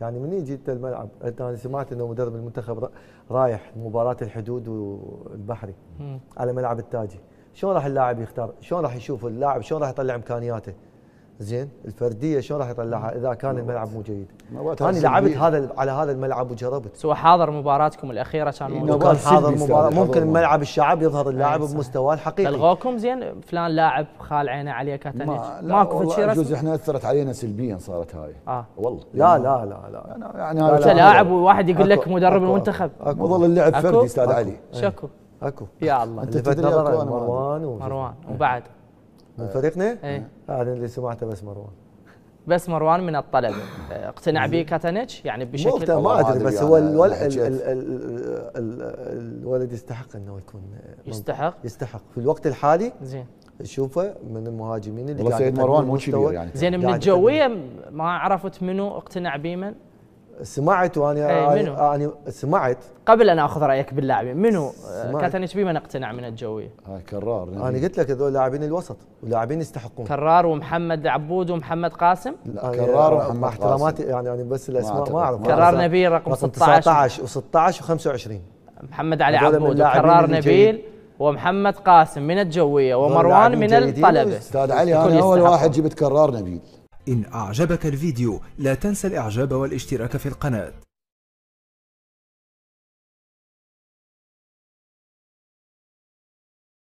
يعني من جيت الملعب انا سمعت انه مدرب المنتخب رايح مباراه الحدود والبحري على ملعب التاجي، شلون راح اللاعب يختار؟ شلون راح يشوف اللاعب؟ شلون راح يطلع امكانياته؟ زين الفرديه شلون راح يطلعها اذا كان الملعب مو جيد؟ انا لعبت على هذا الملعب وجربت. سواء حاضر مباراتكم الاخيره كان موجود؟ كان حاضر مباراه، ممكن الملعب الشعب يظهر اللاعب بمستواه الحقيقي. بلغوكم زين فلان لاعب خال عينه عليه كاتنيج؟ ماكو شيء رسمي؟ يجوز احنا اثرت علينا سلبيا صارت هاي. والله لا لا لا لا يعني هذا لاعب وواحد يقول لك مدرب المنتخب مظل اللعب فردي استاذ علي. شكو اكو يا الله. انت لفت نظر مروان وبعد من فريقنا؟ هذا اللي سمعته بس مروان. بس مروان من الطلبه اقتنع به كاتنيج يعني بشكل ما ادري بس هو الولد يستحق انه يكون يستحق في الوقت الحالي. زين شوفه من المهاجمين اللي والله سيد مروان مو كبير يعني. زين من الجويه ما عرفت منو اقتنع به من؟ سمعت وانا انا سمعت قبل ان اخذ رايك باللاعبين منو كاتنيج بمن اقتنع من الجويه؟ كرار. انا قلت لك هذول لاعبين الوسط ولاعبين يستحقون. كرار ومحمد عبود ومحمد قاسم. كرار ومحمد مع احتراماتي يعني بس الاسماء ما اعرف. كرار نبيل رقم 16 و16 و25. محمد علي عبود وكرار نبيل ومحمد قاسم من الجويه ومروان من الطلبه. استاذ علي انا اول واحد جبت كرار نبيل. إن أعجبك الفيديو لا تنسى الإعجاب والاشتراك في القناة.